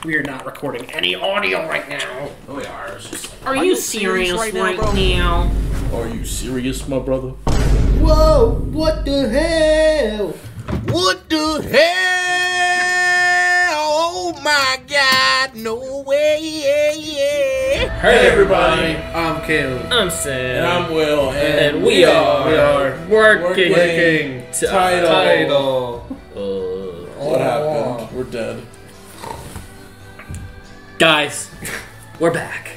We are not recording any audio right now. Oh, we are. It's just like, Are you serious right now? Are you serious, my brother? Whoa! What the hell? What the hell? Oh my God! No way! Hey everybody! I'm Caleb. I'm Sam. And I'm Will. And we are working title. What happened? We're dead. Guys, we're back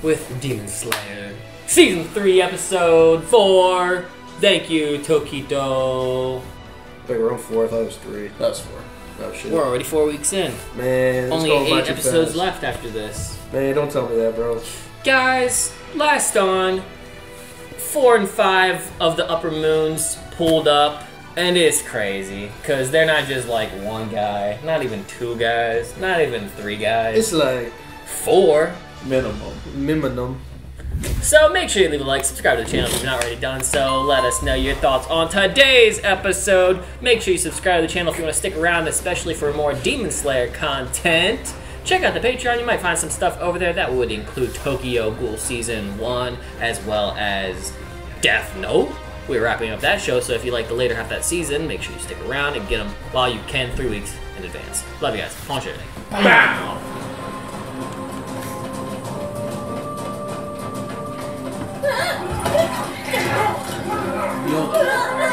with Demon Slayer. Season 3, Episode 4. Thank you, Tokito. Wait, we're on 4. I thought it was 3. That's 4. Oh shit. We're already 4 weeks in. Man, Only 8 episodes left after this. Man, don't tell me that, bro. Guys, last on, 4 and 5 of the upper moons pulled up. And it's crazy, because they're not just like one guy, not even 2 guys, not even 3 guys. It's like 4. minimum. So make sure you leave a like, subscribe to the channel if you've not already done so. Let us know your thoughts on today's episode. Make sure you subscribe to the channel if you want to stick around, especially for more Demon Slayer content. Check out the Patreon, you might find some stuff over there that would include Tokyo Ghoul Season 1, as well as Death Note. We're wrapping up that show, so if you like the later half of that season, make sure you stick around and get them while you can 3 weeks in advance. Love you guys. Punch everything. Bow!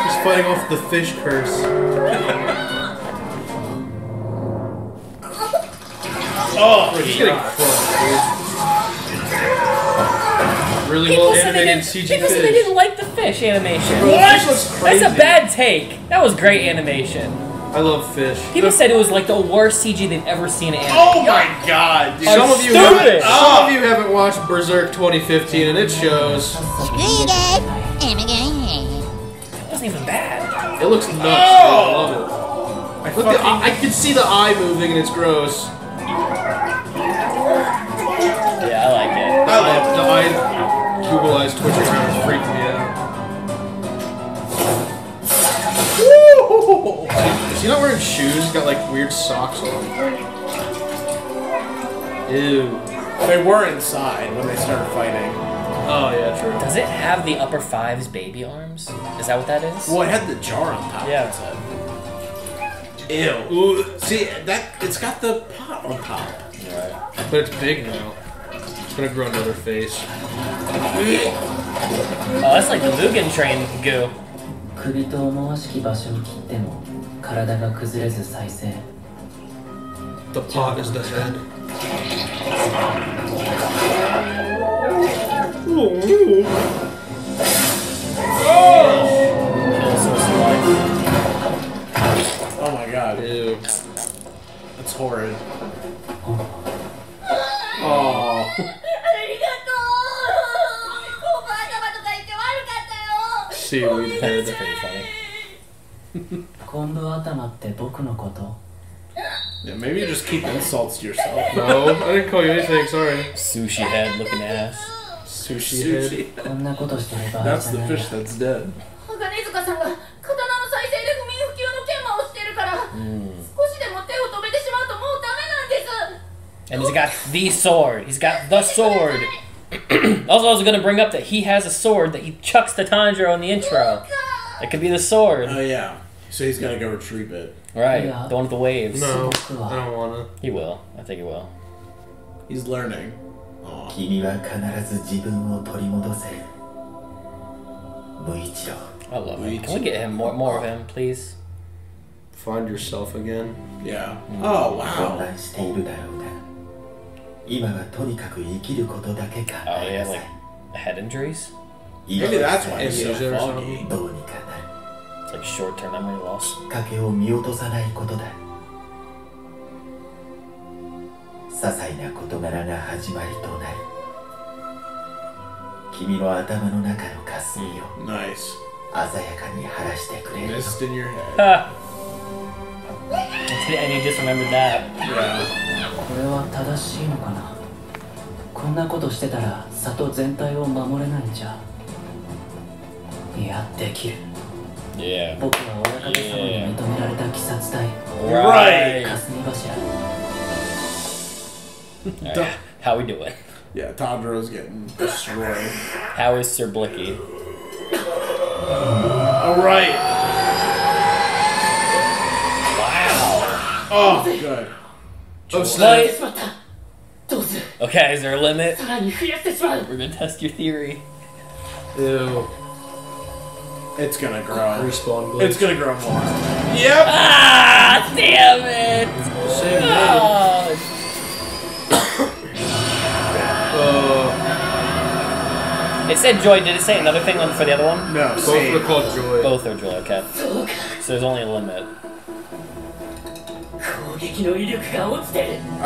He's fighting off the fish curse. Oh, He's getting crushed, dude. Really well animated CG People said they fish. didn't like the fish animation. Bro, the fish looks crazy. That's a bad take. That was great animation. I love fish. People said it was like the worst CG they've ever seen in anime. Oh my God, dude. Some of you stupid. haven't watched Berserk 2015, and it shows. It wasn't even bad. It looks nuts. Oh! Dude. I love it. Look, I can see the eye moving, and it's gross. Yeah, I like it. I love the eye. Google eyes twitching around is freaking me out. Woo! Is he not wearing shoes? He's got like weird socks on. Ew. They were inside when they started fighting. Oh yeah, true. Does it have the upper 5's baby arms? Is that what that is? Well, it had the jar on top. Yeah. That's it. Ew. Ooh. See, it's got the pot on top. Right. But it's big now. It's gonna grow another face. Oh, that's like the Mugen Train goo. 首と思わしき場所に切っても体が崩れず再生 The pot is the head. Oh my God. Ew. That's horrid. Oh. Seaweed head. That's pretty funny. 今度頭って僕のこと Yeah, maybe you just keep insults to yourself. No, I didn't call you anything. Sorry. Sushi head looking ass. Sushi head. Sushi. こんなことしてる場合 That's じゃ the ない fish that's dead. 鋼塚さんが刀の再生で不眠不休の研磨をしてるから、少しでも手を止めてしまうともうダメなんです。 And he's got the sword. He's got the sword. Also, I was going to bring up that he has a sword that he chucks to Tanjiro in the intro. It could be the sword. Oh yeah. So he's gotta go retrieve it. Right. Yeah. The one with the waves. No, I don't wanna. He will. I think he will. He's learning. Aw. 君は必ず自分を取り戻せる無一郎 I love him. Can we get him more of him, please? Find yourself again. Yeah. Oh 混 wow. 乱しているだろうが今はとにかく生きることだけ考 Oh, え he な has さ like い head injuries. Maybe that's why he's so Amnesia or foggy. どうにかなる It's like short-term memory loss. きっかけを見落とさないことだ些細な事柄が始まりとなる君の頭の中の霞を Nice. 鮮やかに晴らしてくれる Mist in your head. Ha! And you just remembered that. Yeah. これは正しいのかなこんなことしてたら里全体を守れないんじゃいやできる Yeah. 僕は親方様に認められた鬼殺隊 Right. 霞柱 Right. How we doing? Yeah, Tanjiro's getting destroyed. How is Sir Blicky? Alright. Wow. Oh, good. Oh, snap. Okay, is there a limit? We're gonna test your theory. Ew. It's gonna grow. Respawn glitch. It's gonna grow more. Yep. Ah, damn it! Same It said Joy. Did it say another thing for the other one? No, Both same. are called Joy. Both are Joy. Okay. So there's only a limit.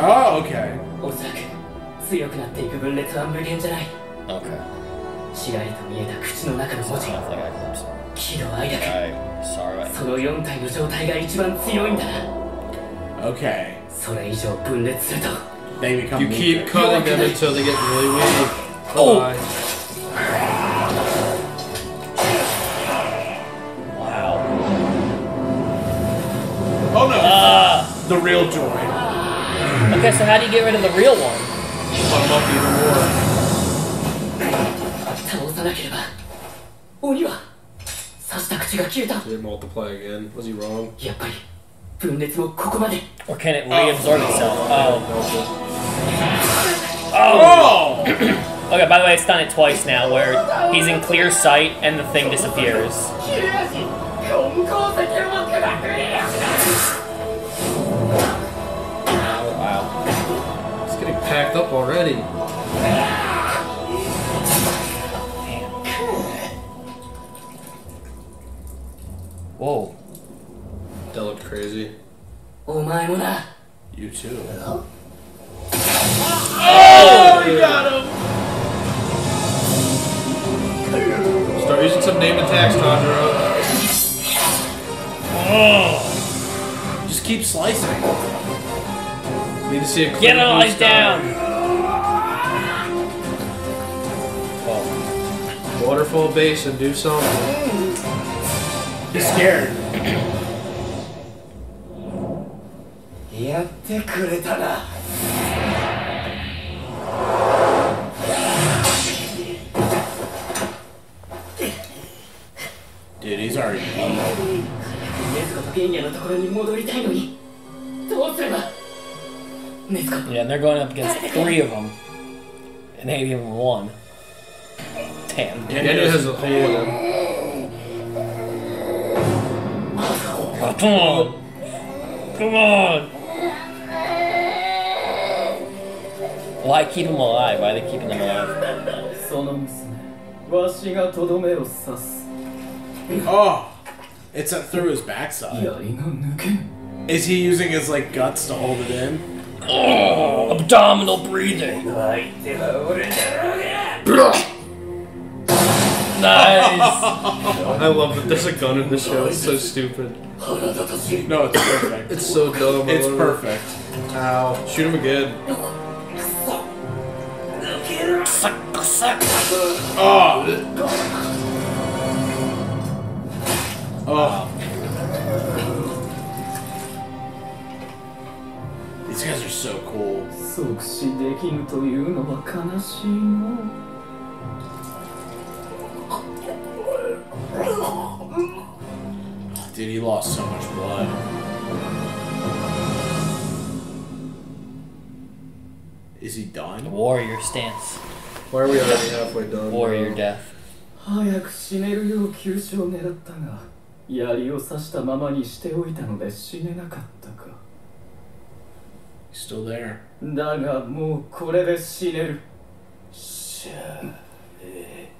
Oh, okay. Okay. 強くなっていく分裂は無限じゃない。 Okay. ちらりと見えた口の中の文字。 Sounds like I clipped. 喜怒哀楽。 Alright. Sorry. その4体の状態が一番強いんだな。 Okay. それ以上分裂すると。 They become You keep weaker. cutting them until they get really weak. Oh. Bye. Wow. Oh no! The real Joy. Okay, so how do you get rid of the real one? Unlucky even more. 倒さなければ鬼は刺した口が消えた。 Did it multiply again? Was he wrong? やっぱり分裂もここまで。 Or can it reabsorb itself? Oh. Oh! Okay, by the way, it's done it twice now, where he's in clear sight and the thing disappears. Wow. It's getting packed up already. Whoa. That looked crazy. お前もな。 You too. Oh! We got him! Start using some named attacks, Tanjiro. Just keep slicing. Need to see a Get clear all blue eyes sky. down! Waterfall base and do something. He's scared. やってくれたな。 Dude, he's already beat. 禰豆子と玄也のところに戻りたいのにどうすれば。禰豆子。 Yeah, and they're going up against 3 of them. And 8 of them 1. Damn. Genya has a hole in him. Come on! Come on! Why keep them alive? Why are they keeping them alive? その娘、わしがとどめを刺す。 Oh! It's through his backside. 槍が抜けん。 Is he using his like guts to hold it in? Oh, abdominal breathing. 相手は俺だろうが。 Nice. I love that there's a gun in the show. It's so stupid. No, it's perfect. It's so dumb. I It's love it. perfect. Ow. Shoot him again. Oh! Oh. These guys are so cool. 即死できぬというのは悲しいの。 Dude, he lost so much blood. Is he done? Warrior stance. Why are we already halfway done? Warrior bro? death. 早く死ねるよう急所を狙ったが、槍を刺したままにしておいたので死ねなかったか。 He's still there. だがもうこれで死ねる。しゃべ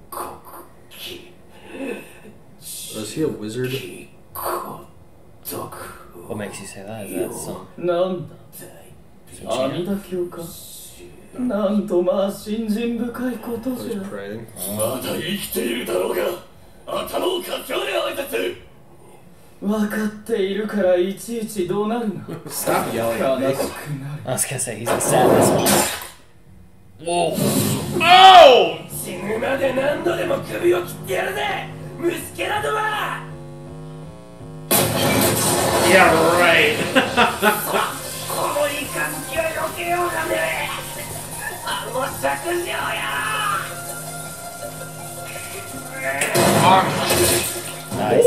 こき。 Is he a wizard? What makes you say that? Is that some... なんだ阿弥陀経か。なんとまあ信心深いこと Oh, じ he's ゃ。 praying. まだ生きているだろうが、頭をかち割れ挨拶。分かっているからいちいち怒鳴るな。 Stop yelling at 悲 me. しくなる。 I was gonna say, he's sad this one. Whoa. Oh! 死ぬまで何度でも首を切ってやるぜ、虫けらどは。 Yeah, right. このイカ好きは避けようがねえ。Nice.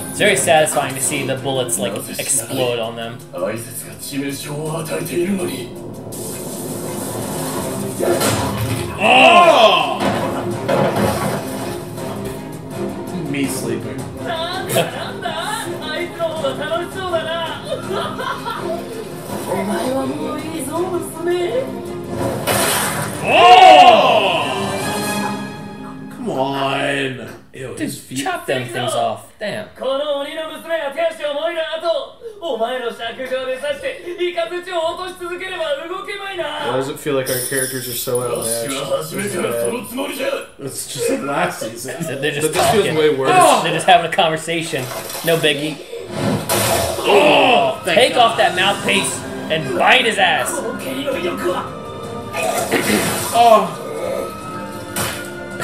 It's very satisfying to see the bullets like explode on them. Oh! Me sleeping. Oh! Come on. Ew, his feet. Chop them things off. Damn. Why does it feel like our characters are so outmatched? It's just like last season. They're just This feels talking. way worse. They're just having a conversation. No biggie. Oh, Take off that mouthpiece and bite his ass. Oh.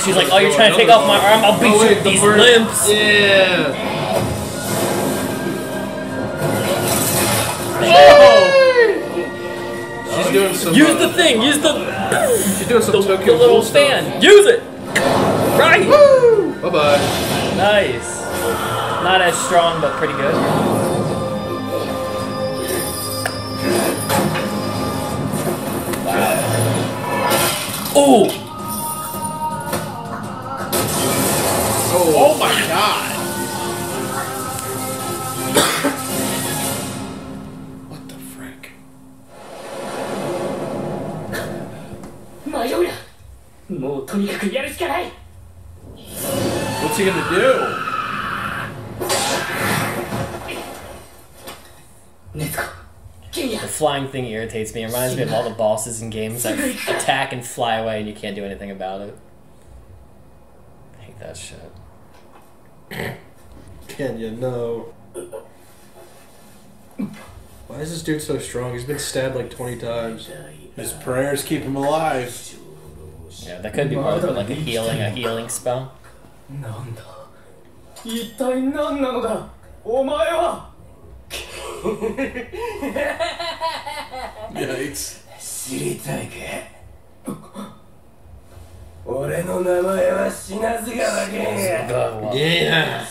She's like, oh, you're trying to take off my arm? I'll beat you with these limbs. Yeah. Oh! She's doing some. Use the thing. Use the. She's doing some The Tokyo little Ghoul stuff. fan. Use it. Right. Woo! Bye bye. Nice. Not as strong, but pretty good. Wow. Oh. Oh my god. What the frick? What's he gonna do? The flying thing irritates me. It reminds me of all the bosses in games that attack and fly away and you can't do anything about it. I hate that shit. Genya, no. Why is this dude so strong? He's been stabbed like 20 times. His prayers keep him alive. Yeah, that could be part of it, like a healing spell. Yikes. Yeah.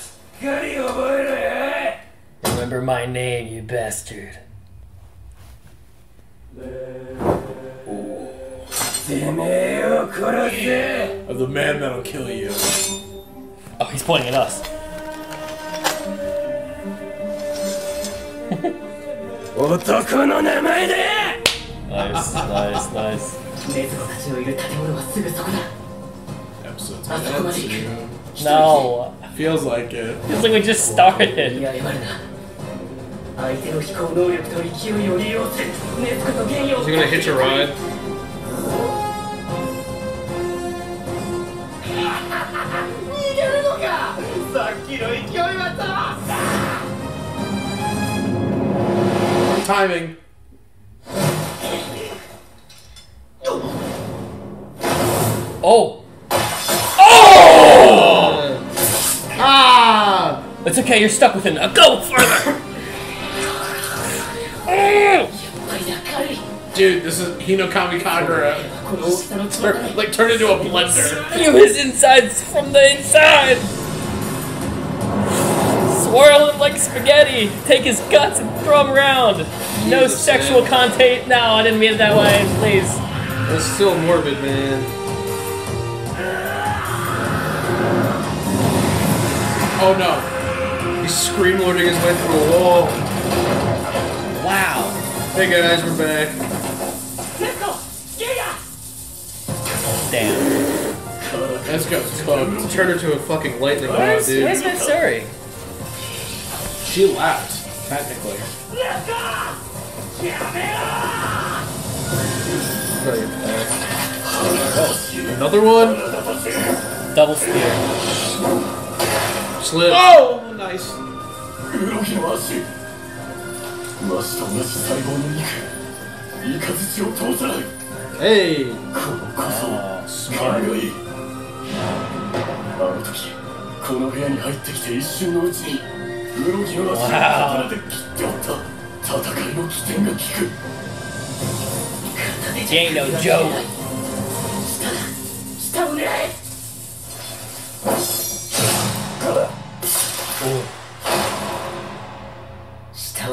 Remember my name, you bastard. Of the man that'll kill you. Oh, he's pointing at us. Nice, nice, nice. Episode's gonna end soon. No. Feels like it. Feels like we just started. Is he gonna hitch a ride? Timing. Oh! Ah! It's okay, you're stuck with him now. Go further! Dude, this is Hinokami Kagura. Like, turn into a blender. Spew his insides from the inside! Swirl him like spaghetti! Take his guts and throw him around! No Jesus, sexual man. content. No, I didn't mean it that way, please. That's still morbid, man. Oh no. He's scream loading his way through a wall. Wow. Hey guys, we're back. Damn. Let's go. Turn her to a fucking lightning rod, Where's dude. Mitsuri? She left, technically. Oh, another one? Double spear. Slip. Oh, nice. Hey. Oh, smart. Wow. He ain't no joke.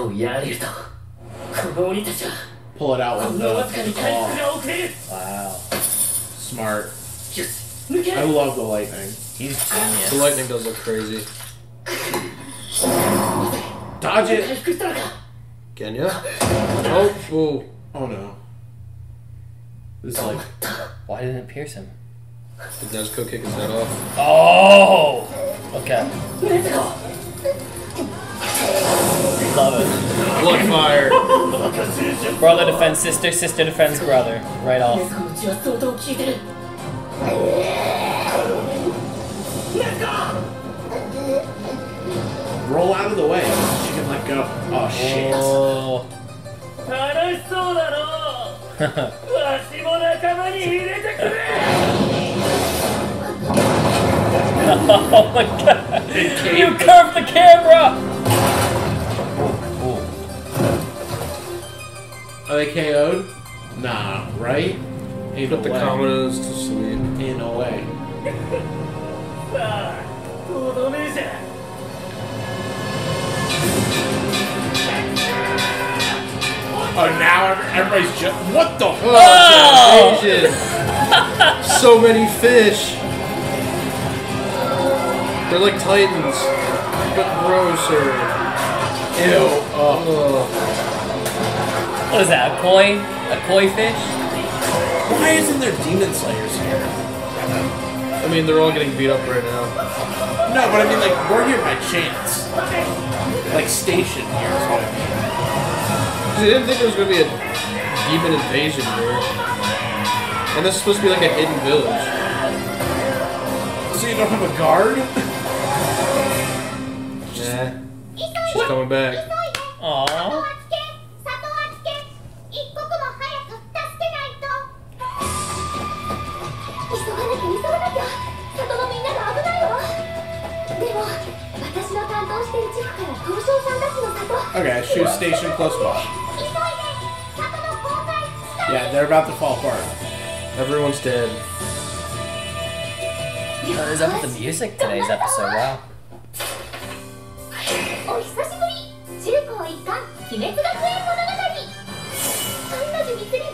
をやれるとこの鬼たちは Pull it out こ with んなわずかに the 回復 claw. が遅れる Wow. Smart. よし抜け I love the lightning. He's The genius. lightning does look crazy. Dodge 回 it! 復したのか Genya? Oh, ooh. Oh no. This is like... Why didn't it pierce him? Did Nezuko kick his head off? Oh! Okay. Love it. Blood fire. Brother defends sister, sister defends brother. Right 禰 off. 豆子の血は相当効いてる禰豆子 Roll out of the way. She can let go. Oh shit. Oh. 楽しそうだろわしも仲間に入れてくれ Oh my god! You curved the camera! Are they KO'd? Nah, right? Ain't no Put the way. commodos to sleep. Ain't no way. さあとどめじゃ Oh, now everybody's just... What the fuck? Oh, Asian. So many fish. They're like titans, but grosser. Ew. Oh. What is that? A koi? A koi fish? Why isn't there demon slayers here? I mean, they're all getting beat up right now. No, but I mean, like, we're here by chance. Like, stationed here is what I mean. They didn't think there was going to be a demon invasion here. And this is supposed to be like a hidden village. So you don't have a guard? Nah. She's coming back. Aww. でも私の担当してる地区から東証さんたちの里 Okay, she was stationed close by. Yeah, they're about to fall apart. Everyone's dead. What is up with the music today's episode? Wow. お久しぶり中高一貫鬼滅学園物語アンナジュミツリ19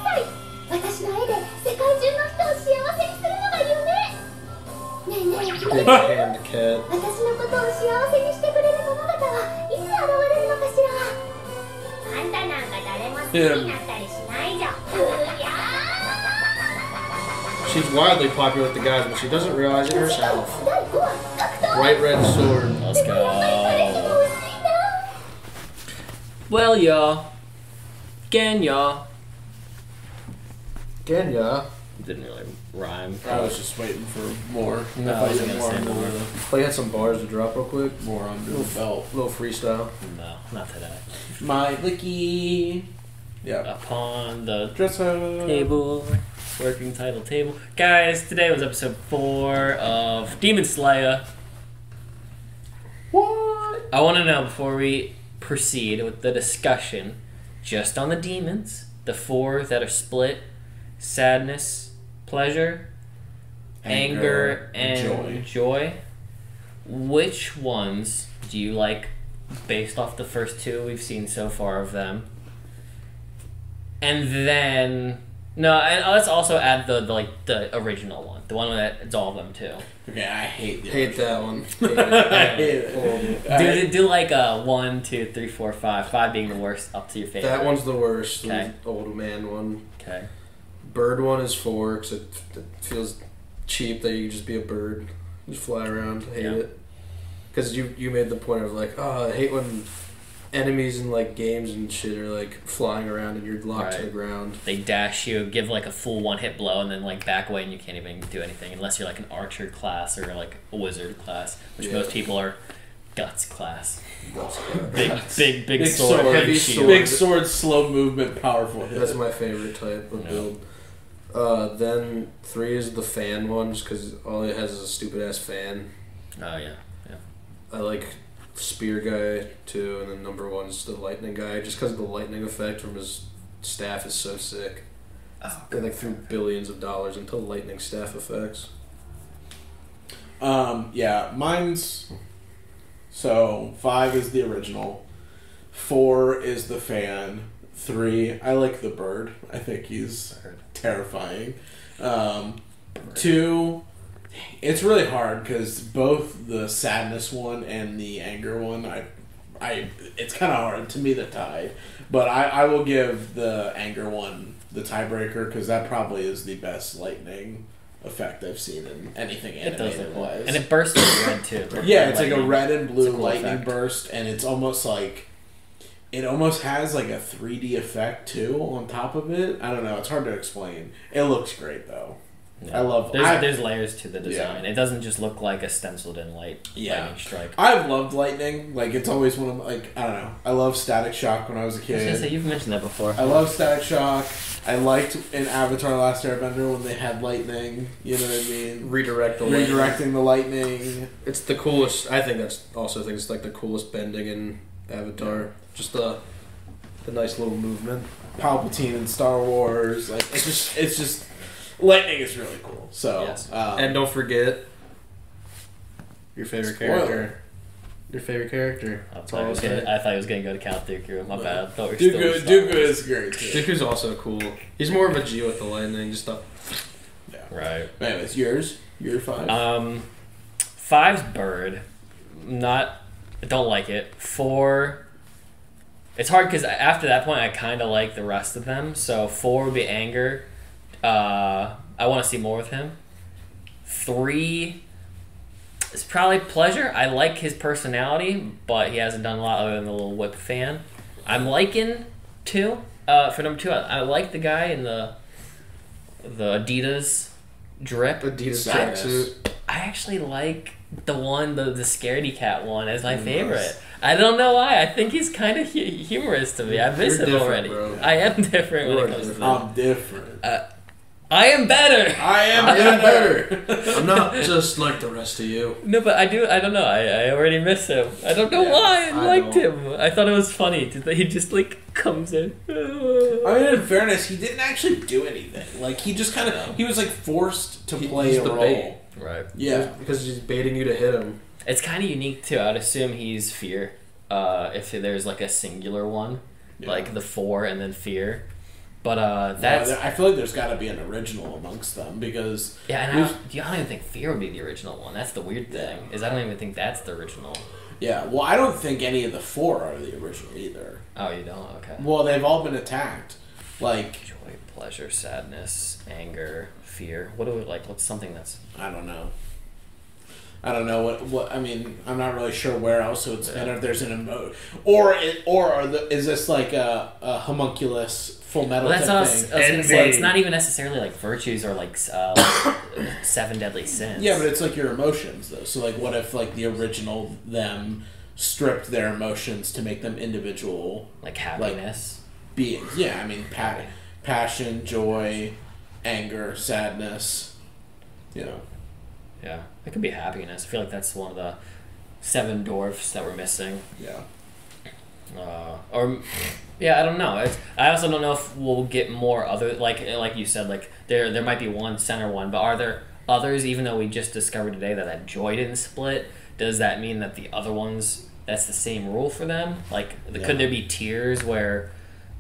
歳私の絵で世界中の人を幸せにするのが夢ねえねえ Big hand cat. 私のことを幸せにしてくれる者方はいつ現れるのかしらあんたなんか誰も好きになったりしないじゃんうや She's wildly popular with the guys, but she doesn't realize it herself. 第5話格闘 Bright red sword. Let's でもやっぱり彼氏 go. も薄いな Well, y'all. Genya. Genya. Didn't really rhyme. I was just waiting for more. No, If I was get gonna more say under more. the- Play had some bars to drop real quick. More under the belt. Little freestyle. No, not today. My licky. Yeah. Upon the Dresser. table, working title table. Guys, today was episode 4 of Demon Slayer. What? I want to know before we proceed with the discussion, just on the demons, the 4 that are split: sadness, pleasure, anger and joy. Which ones do you like based off the first 2 we've seen so far of them? And then and let's also add the original one, the one that it's all of them too. Okay, I hate the Hate that one. I hate it. Do like a 1, 2, 3, 4, 5. 5 being the worst, up to your favorite. That one's the worst. Okay. The old man one. Okay. Bird one is 4 because it feels cheap that you just be a bird, just fly around. Hate it. Because you made the point of like, oh, I hate when enemies in like games and shit are like flying around and you're locked to the ground. They dash you, give like a full 1-hit blow, and then like back away, and you can't even do anything unless you're like an archer class or like a wizard class, which most people are guts class. Big sword, heavy shield. sword. Big sword, slow movement, powerful hit. That's my favorite type of build. Then 3 is the fan ones because all it has is a stupid ass fan. Oh yeah. I like spear guy too, and then number 1's the lightning guy just because the lightning effect from his staff is so sick. They like threw billions of dollars into lightning staff effects. Yeah, mine's... So, 5 is the original. 4 is the fan. 3, I like the bird. I think he's terrifying. 2, it's really hard because both the sadness one and the anger one, it's kind of hard to me to tie. But I will give the anger one the tiebreaker because that probably is the best lightning effect I've seen in anything animated wise. And it bursts in red too. Yeah, it's like a red and blue lightning burst, and it's almost like it almost has like a 3D effect too on top of it. I don't know, it's hard to explain. It looks great though. Yeah. I love. There's layers to the design. Yeah. It doesn't just look like a stenciled in lightning strike. I've loved lightning. Like it's always one of my, like I don't know. I love Static Shock when I was a kid. I was gonna say, you've mentioned that before. I love Static Shock. I liked in Avatar: Last Airbender when they had lightning. You know what I mean? Redirecting the lightning. It's the coolest. I think it's like the coolest bending in Avatar. Yeah. Just the nice little movement. Palpatine in Star Wars. Like it's just. Lightning is really cool. So, yes. And don't forget your favorite character. Your favorite character. I thought he was going to go to Count Dooku. My bad. Dooku is great too. Dooku's also cool. He's more of a G with the lightning. Just stuff. Yeah. Right. Anyways, yours. Your 5. 5's bird. I don't like it. 4. It's hard because after that point, I kind of like the rest of them. So 4 would be anger. I want to see more with him. 3 is probably pleasure. I like his personality, but he hasn't done a lot other than the little whip fan. I'm liking 2. For number 2, I like the guy in the Adidas drip. Adidas tracksuit. I actually like the scaredy cat one as my favorite. I don't know why. I think he's kind of humorous to me. I miss him already. Bro. I am different when it comes to that. I'm different. I am better. I am better. I'm not just like the rest of you. No, but I don't know. I already miss him. I don't know why I liked him. I thought it was funny that he just comes in. I mean, in fairness, he didn't actually do anything. Like he just kind of he was forced to play a role. Bait. Right. Yeah, because he's baiting you to hit him. It's kind of unique too. I'd assume he's fear. If there's a singular one, like the 4 and then fear. But that's. I feel like there's got to be an original amongst them because. Yeah, and I don't even think fear would be the original one. That's the weird thing is I don't even think that's the original. Yeah, well, I don't think any of the 4 are the original either. Oh, you don't? Okay. Well, they've all been attacked. Joy, pleasure, sadness, anger, fear. What do we like? What's something that's? I don't know. What I mean. I'm not really sure where else it would spin. If there's an emote, is this like a homunculus Full Metal type thing? I was gonna say, it's not even necessarily virtues or 7 deadly sins. Yeah, but it's your emotions though. So what if the original them stripped their emotions to make them individual, happiness beings? Yeah, I mean passion, joy, anger, sadness. Yeah, it could be happiness. I feel like that's one of the 7 dwarfs that we're missing. Yeah. I don't know. I also don't know if we'll get more other like you said there might be one center one, but are there others? Even though we just discovered today that joy didn't split, does that mean that the other ones that's the same rule for them? Could there be tiers where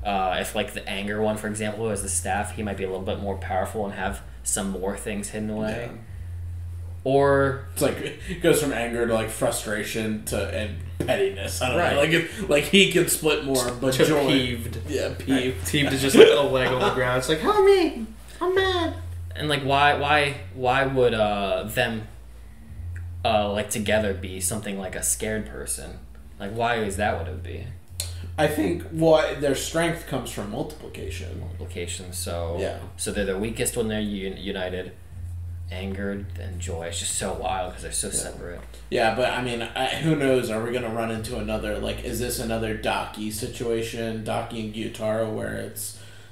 if the anger one, for example, who has the staff, he might be a little bit more powerful and have some more things hidden away? Yeah. Or it's it goes from anger to frustration and pettiness. I don't know. He could split more, but to joy. Peeved. Yeah, peeved. Peeved is just a leg on the ground. It's help me! I'm mad. And why would them together be something like a scared person? Why is that what it would be? I think their strength comes from multiplication. So they're the weakest when they're united. Angered and joy. It's just so wild because they're so separate. Yeah, but I mean, who knows? Are we going to run into another, is this another Daki situation, Daki and Gyutaro, where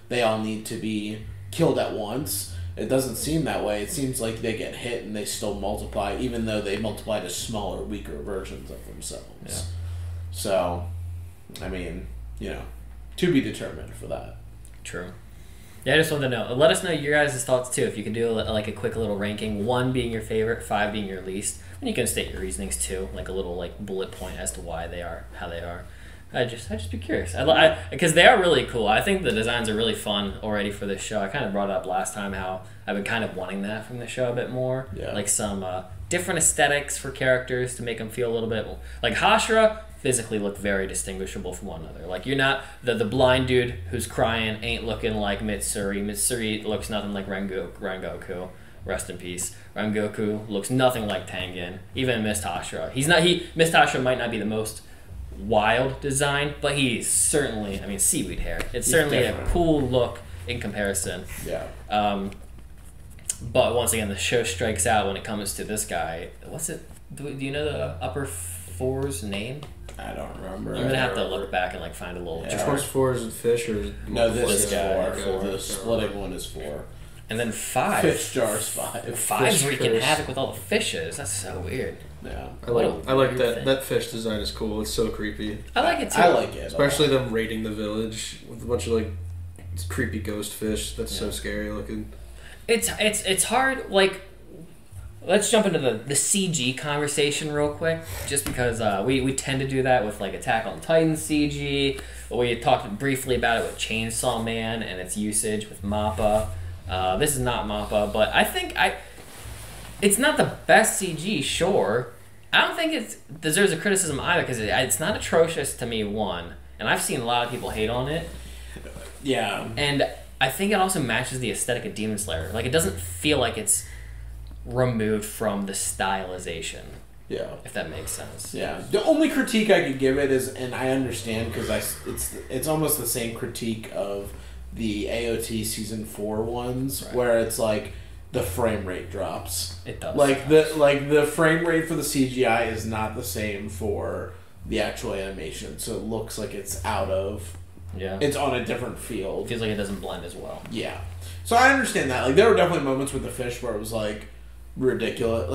they all need to be killed at once? It doesn't seem that way. It seems like they get hit and they still multiply, even though they multiply to smaller, weaker versions of themselves. Yeah. So, I mean, to be determined for that. True. Yeah, I just wanted to know. Let us know your guys' thoughts too. If you could do a quick little ranking, 1 being your favorite, 5 being your least, and you can state your reasonings too, a little bullet point as to why they are how they are. I'd just be curious. Because they are really cool. I think the designs are really fun already for this show. I kind of brought up last time how I've been kind of wanting that from the show a bit more. Yeah. Like some different aesthetics for characters to make them feel a little bit more... Like Hashira physically look very distinguishable from one another. Like you're not... The blind dude who's crying ain't looking like Mitsuri. Mitsuri looks nothing like Rengoku. Rest in peace. Rengoku looks nothing like Tengen. Even Mist Hashira. Mist Hashira might not be the most wild design, but he's certainly, I mean, seaweed hair. It's certainly a cool look in comparison. Yeah. But once again, the show strikes out when it comes to this guy. What's it? Do you know the upper four's name? I don't remember. I'm gonna have to look back and like find a little. Which one's 4? Is it Fish or? No, this is guy. 4. The splitting one is 4. And then 5. Fish jar's 5. 5's wreaking havoc with all the fishes. That's so weird. Yeah. I like that. That fish design is cool. It's so creepy. I like it too. I like it. Especially them raiding the village with a bunch of like creepy ghost fish. That's so scary looking. It's hard. Like, let's jump into the CG conversation real quick, just because we tend to do that with like Attack on Titan CG. We talked briefly about it with Chainsaw Man and its usage with Mappa. This is not Mappa, but I think it's not the best CG, sure. I don't think it deserves a criticism either, because it's not atrocious to me, one. And I've seen a lot of people hate on it. Yeah. And I think it also matches the aesthetic of Demon Slayer. Like, it doesn't feel like it's removed from the stylization. Yeah. If that makes sense. Yeah. The only critique I could give it is, and I understand, because it's almost the same critique of the AOT Season 4 ones, right, where it's like the frame rate drops. It does. The frame rate for the CGI is not the same for the actual animation, so it looks like it's out of... Yeah. It's on a different field. Feels like it doesn't blend as well. Yeah. So I understand that. Like, there were definitely moments with the fish where it was like ridiculous,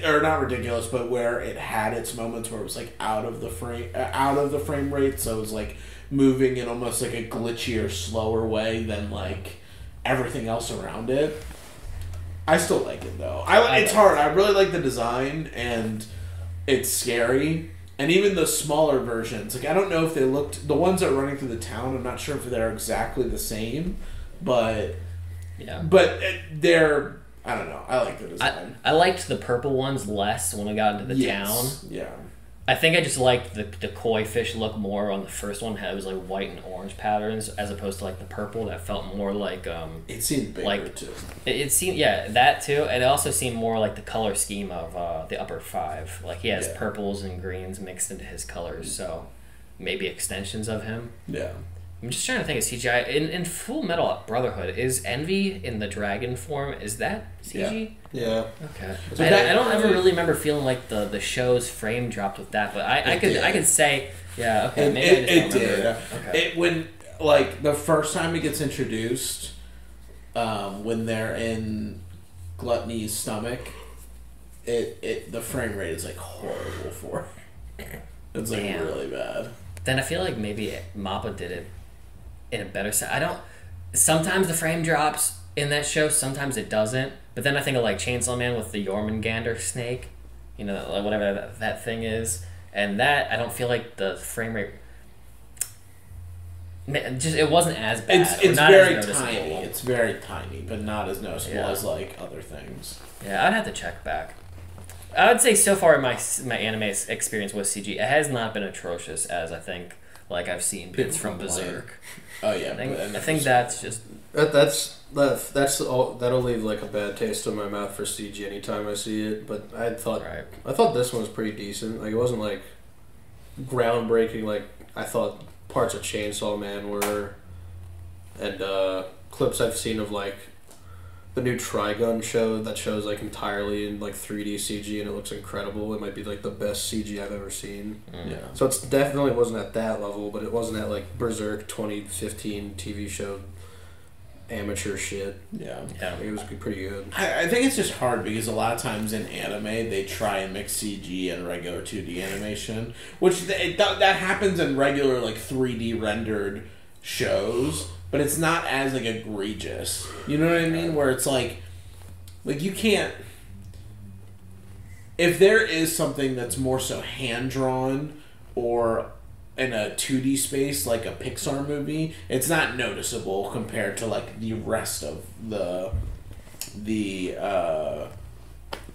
or not ridiculous, but where it had its moments where it was like out of the frame rate, so it was like moving in almost like a glitchier, slower way than like everything else around it. I still like it though. It's hard. I really like the design, and it's scary. And even the smaller versions, like I don't know if they looked, the ones that are running through the town, I'm not sure if they're exactly the same, but yeah, but they're, I don't know. I like the design. I liked the purple ones less when we got into the town. Yeah. I think I just liked the koi fish look more on the first one. It was like white and orange patterns as opposed to like the purple that felt more like it seemed bigger like, too. It seemed, yeah, that too. And it also seemed more like the color scheme of the upper 5. Like he has purples and greens mixed into his colors, so maybe extensions of him. Yeah. I'm just trying to think of CGI. In Full Metal Brotherhood, is Envy in the dragon form, is that CG? Yeah. Okay. So I don't ever really remember feeling like the show's frame dropped with that, but I could say, yeah, okay, maybe it did. Okay. When, like, the first time it gets introduced, when they're in Gluttony's stomach, the frame rate is, like, horrible for it. It's, like, really bad. Then I feel like maybe Mappa did it in a better set. Sometimes the frame drops in that show, sometimes it doesn't. But then I think of like Chainsaw Man with the Jormungandr snake, you know, like whatever that thing is, and that I don't feel like the frame rate. Just it wasn't as bad. It's very tiny. It's very tiny, but not as noticeable as like other things. Yeah, I'd have to check back. I would say so far in my anime experience with CG, it has not been atrocious as I think like I've seen bits from Berserk. Oh yeah, I think that's just that'll leave like a bad taste in my mouth for CG anytime I see it. But I thought this one was pretty decent. Like it wasn't like groundbreaking like I thought parts of Chainsaw Man were, and clips I've seen of like the new Trigun show that shows like entirely in like 3D CG and it looks incredible. It might be like the best CG I've ever seen. Yeah. So it's definitely wasn't at that level, but it wasn't at like Berserk 2015 TV show amateur shit. Yeah. It was pretty good. I think it's just hard because a lot of times in anime they try and mix CG and regular 2D animation, which that happens in regular like 3D rendered shows. But it's not as, like, egregious. You know what I mean? Where it's, like you can't... If there is something that's more so hand-drawn or a 2D space like a Pixar movie, it's not noticeable compared to like the rest of the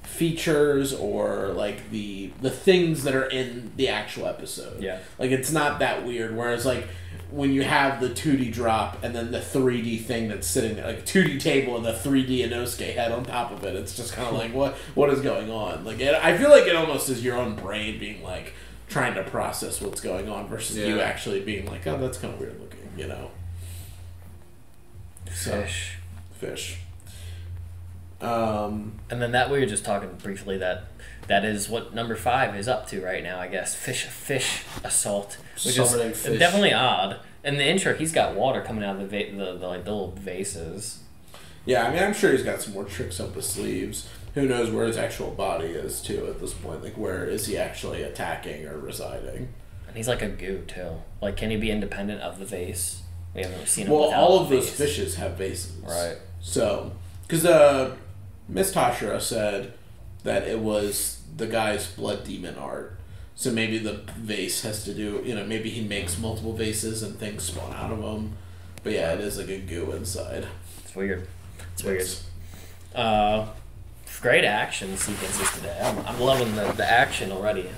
features or like the things that are in the actual episode. Yeah. Like it's not that weird. Whereas like when you have the 2D drop and then the 3D thing that's sitting there, like a 2D table and the 3D Inosuke head on top of it, it's just kind of like what is going on? Like I feel like it almost is your own brain being like trying to process what's going on versus you actually being like, oh, that's kind of weird looking, you know. Fish. And then that we were just talking briefly that is what number 5 is up to right now, I guess. Fish assault, which Summoning is fish. definitely odd. In the intro, he's got water coming out of the little vases. Yeah, I mean, I'm sure he's got some more tricks up his sleeves. Who knows where his actual body is too at this point? Like, where is he actually attacking or residing? And he's like a goo too. Like, can he be independent of the vase? We haven't seen him. Well, without all a of those vase. fishes have vases, Right? So, because Miss Tashira said that it was the guy's blood demon art. So maybe the vase has to do, maybe he makes multiple vases and things spawn out of them. But yeah, it is like a goo inside. It's weird. Great action sequences today. I'm loving the action already.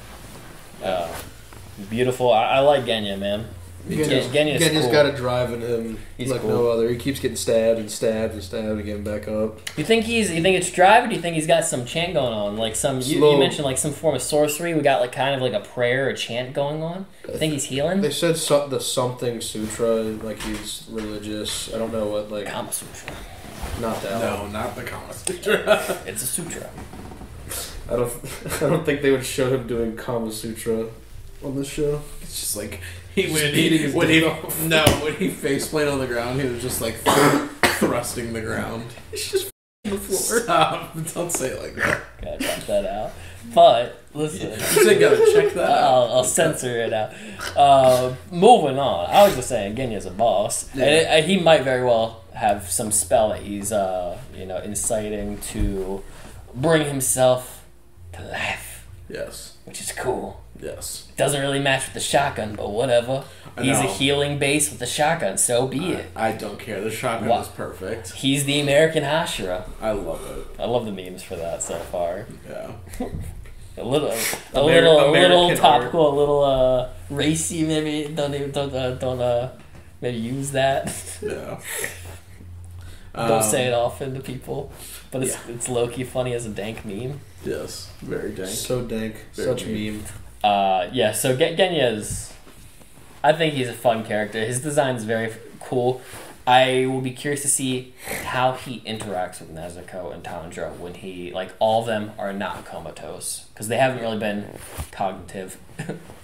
Beautiful. I like Genya, man. Genya's cool. got a drive in him He's like cool. no other. He keeps getting stabbed and stabbed and stabbed and getting back up. You think it's drive, or do you think he's got some chant going on? Like you mentioned like some form of sorcery. We got like kind of like a prayer or chant going on. You think he's healing? They said the something sutra, like he's religious. I don't know what, like Kama Sutra. not that one. No, not the Kama Sutra. It's a sutra. I don't think they would show him doing Kama Sutra on this show. It's just like When he face planted on the ground, he was just like thrusting the ground. He's just on the floor. Stop! Don't say it like that. Gotta cut that out. But listen, You said gotta check that out. I'll censor it out. Moving on. I was just saying, Genya's a boss, and he might very well have some spell that he's inciting to bring himself to life. Yes. Which is cool. Yes. Doesn't really match with the shotgun, but whatever. He's a healing base with the shotgun, so be it. I don't care. The shotgun is perfect. He's the American Hashira. I love it. I love the memes for that so far. Yeah. A little American topical, a little racy. Maybe don't maybe use that. Yeah. Don't say it often to people, but it's low key funny as a dank meme. Yes. Very dank. So dank. Such a meme. So Genya's, I think he's a fun character. His design is very cool. I will be curious to see how he interacts with Nezuko and Tanjiro when all of them are not comatose, because they haven't really been cognitive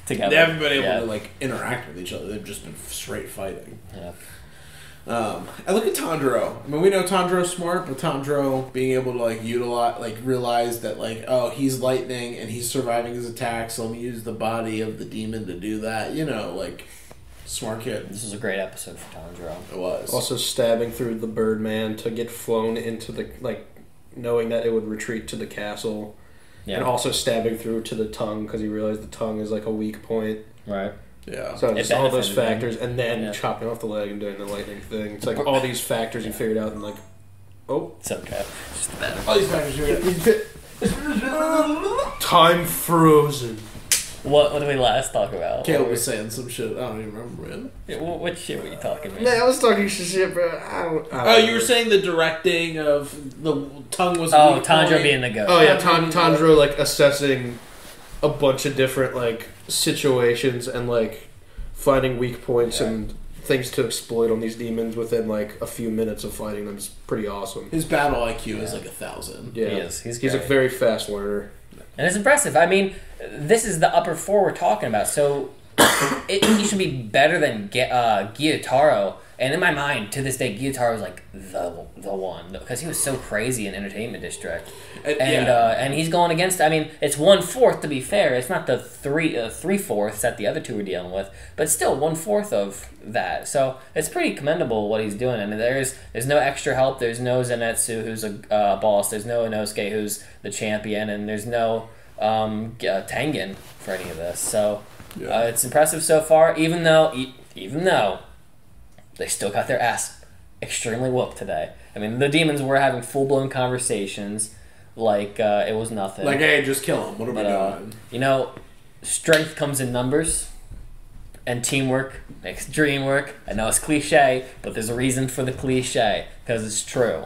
together. They haven't been able to interact with each other. They've just been straight fighting. Yeah. I look at Tanjiro. I mean, we know Tanjiro's smart, but Tanjiro being able to realize that he's lightning and he's surviving his attack, so let me use the body of the demon to do that. Smart kid. This is a great episode for Tanjiro. It was. Also stabbing through the Birdman to get flown into the knowing that it would retreat to the castle, and also stabbing through to the tongue because he realized the tongue is like a weak point. Right. Yeah. So just all those factors, him. and then chopping off the leg and doing the lightning thing. It's like all these factors you figured out, and it's okay. It's just bad. All these factors you time frozen. What did we last talk about? Caleb was saying some shit. I don't even remember, man. What shit were you talking about? Man, I was talking shit, bro. I don't Oh, you were saying the directing of the tongue was. Tanjiro being the goat. Oh yeah, Tanjiro assessing a bunch of different situations and finding weak points and things to exploit on these demons within a few minutes of fighting them is pretty awesome. His battle IQ is 1,000. Yeah, he is. He's a very fast learner. And it's impressive. I mean, this is the upper four we're talking about, so he should be better than Gyutaro. And in my mind, to this day, Gyutaro was the one because he was so crazy in Entertainment District, and he's going against. I mean, it's 1/4 to be fair. It's not the 3/4 that the other two were dealing with, but still 1/4 of that. So it's pretty commendable what he's doing. I mean, there's no extra help. There's no Zenitsu who's a boss. There's no Inosuke who's the champion, and there's no Tengen for any of this. So Yeah. It's impressive so far, even though they still got their ass extremely whooped today. I mean, the demons were having full-blown conversations like it was nothing. Like, hey, just kill him. What are we doing? You know, strength comes in numbers, and teamwork makes dream work. I know it's cliche, but there's a reason for the cliche, because it's true.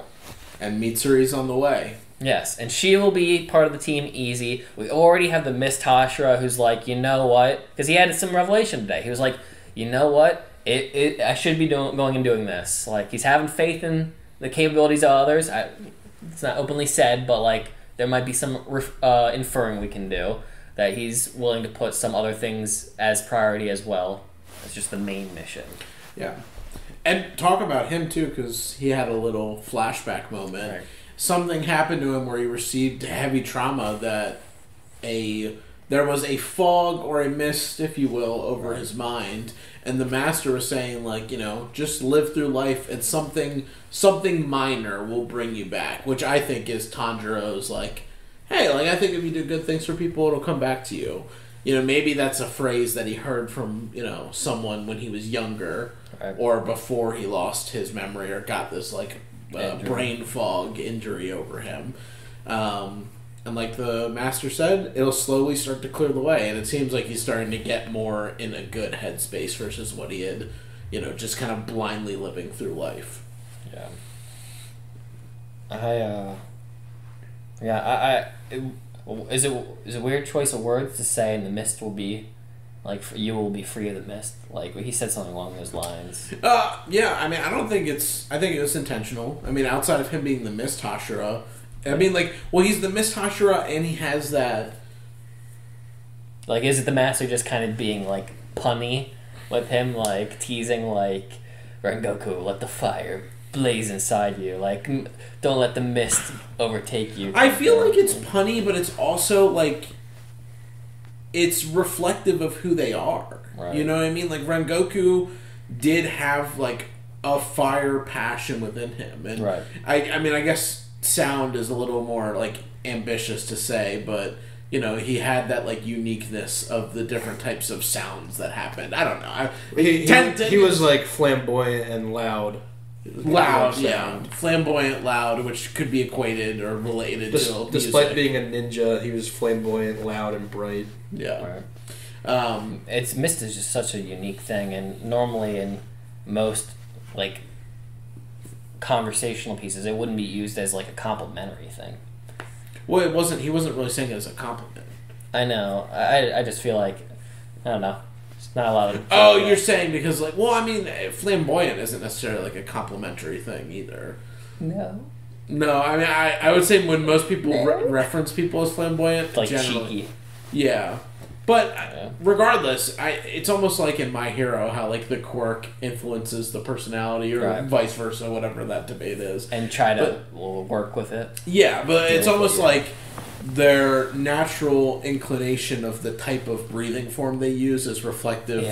And Mitsuri's on the way. Yes, and she will be part of the team easy. We already have the Mist Hashira who's like, you know what? Because he had some revelation today. He was like, you know what? I should be going and doing this. Like, he's having faith in the capabilities of others. It's not openly said, but like there might be some inferring we can do that he's willing to put some other things as priority as well. It's just the main mission. Yeah. And talk about him, too, because he had a little flashback moment. Right. Something happened to him where he received heavy trauma that there was a fog or a mist, if you will, over his mind. And the master was saying, like, you know, just live through life and something minor will bring you back. Which I think is Tanjiro's, like, hey, like, I think if you do good things for people, it'll come back to you. You know, maybe that's a phrase that he heard from, you know, someone when he was younger. Right. Or before he lost his memory or got this, like, brain fog injury over him. And like the master said, it'll slowly start to clear the way. And it seems like he's starting to get more in a good headspace versus what he had, you know, just kind of blindly living through life. Yeah. Is it a weird choice of words to say, and the mist will be, like, you will be free of the mist? Like, he said something along those lines. Yeah, I mean, I think it was intentional. I mean, outside of him being the Mist Hashira, I mean, like, well, he's the Mist Hashira, and he has that... Like, is it the master just kind of being, like, punny with him, like, teasing, like, Rengoku, let the fire blaze inside you. Like, don't let the mist overtake you. I feel like it's punny, but it's also, like, it's reflective of who they are. Right. You know what I mean? Like, Rengoku did have, like, a fire passion within him. And right. I mean, I guess sound is a little more, like, ambitious to say, but, you know, he had that, like, uniqueness of the different types of sounds that happened. I don't know. He was, like, flamboyant and loud. Loud, yeah. Flamboyant, loud, which could be equated or related to despite being a ninja, he was flamboyant, loud, and bright. Yeah. Right. Mist is just such a unique thing, and normally in most, like, conversational pieces, it wouldn't be used as, like, a complimentary thing. Well, he wasn't really saying it as a compliment. I know. I just feel like, I don't know. It's not a lot of... Oh, you're saying because, like, well, I mean, flamboyant isn't necessarily, like, a complimentary thing either. No. No, I mean, I would say when most people reference people as flamboyant, like generally, cheeky. Yeah. But regardless, it's almost like in My Hero how, like, the quirk influences the personality or vice versa, whatever that debate is. And try to work with it. Yeah, but it's almost like their natural inclination of the type of breathing form they use is reflective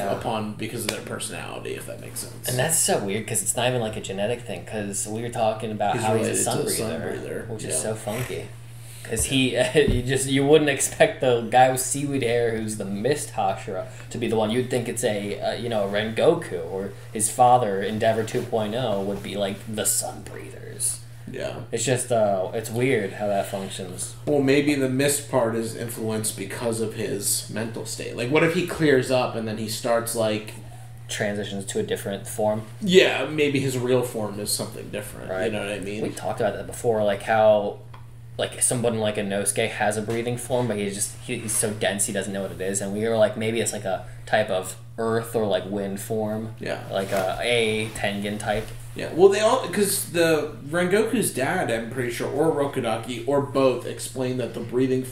because of their personality, if that makes sense. And that's so weird because it's not even like a genetic thing, because we were talking about how he's a sun breather, which is so funky. Because you wouldn't expect the guy with seaweed hair who's the Mist Hashira to be the one. You'd think it's a Rengoku, or his father, Endeavor 2.0, would be like the sun breathers. Yeah. It's just, it's weird how that functions. Well, maybe the mist part is influenced because of his mental state. Like, what if he clears up and then he starts, like... transitions to a different form? Yeah, maybe his real form is something different. Right. You know what I mean? We talked about that before, like how... like someone like Inosuke has a breathing form, but he's so dense he doesn't know what it is, and we were like, maybe it's like a type of earth or like wind form. Yeah. Like a Tengen type. Yeah. Well, they all, because the Rengoku's dad, I'm pretty sure, or Rokudaki, or both, explained that the breathing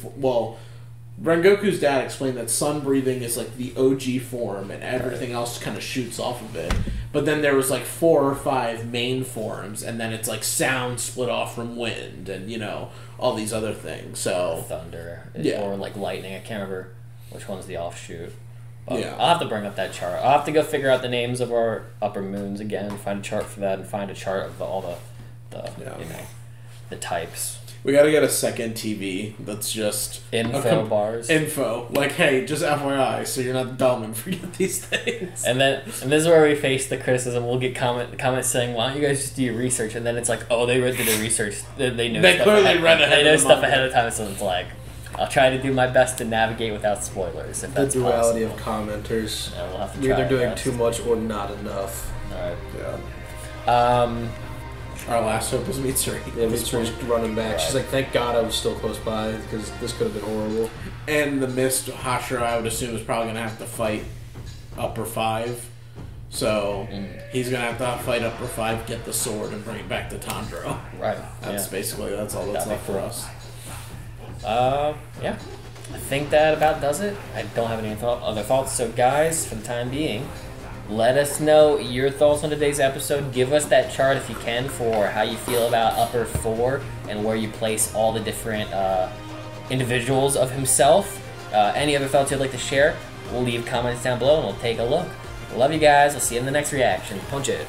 Rengoku's dad explained that sun breathing is like the OG form and everything else kind of shoots off of it. But then there was like 4 or 5 main forms, and then it's like sound split off from wind and, you know, all these other things. So thunder or like lightning. I can't remember which one's the offshoot. I'll have to bring up that chart. I'll have to go figure out the names of our upper moons again, find a chart for that, and find a chart of all the types. We gotta get a second TV that's just Info bars. Info. Like, hey, just FYI, so you're not dumb and forget these things. And this is where we face the criticism. We'll get comments saying, "Why don't you guys just do your research?" And then it's like, "Oh, they did the research. They know. They clearly read ahead. They know stuff ahead of time." So it's like, I'll try to do my best to navigate without spoilers. If that's the duality possible. of commenters. Yeah, we'll have to You're try either doing our best. too much or not enough. All right. Yeah. Our last hope is Mitsuri. Yeah, Mitsuri's running back. She's like, thank God I was still close by because this could have been horrible. And the missed Hashira, I would assume, is probably going to have to fight upper 5. So he's going to have to fight upper 5, get the sword, and bring it back to Tandro. Right. That's all that's left for us. Yeah. I think that about does it. I don't have any other thoughts. So, guys, for the time being, let us know your thoughts on today's episode. Give us that chart if you can for how you feel about upper 4 and where you place all the different individuals of himself. Any other thoughts you'd like to share, we'll leave comments down below and we'll take a look. Love you guys. I'll see you in the next reaction. Punch it.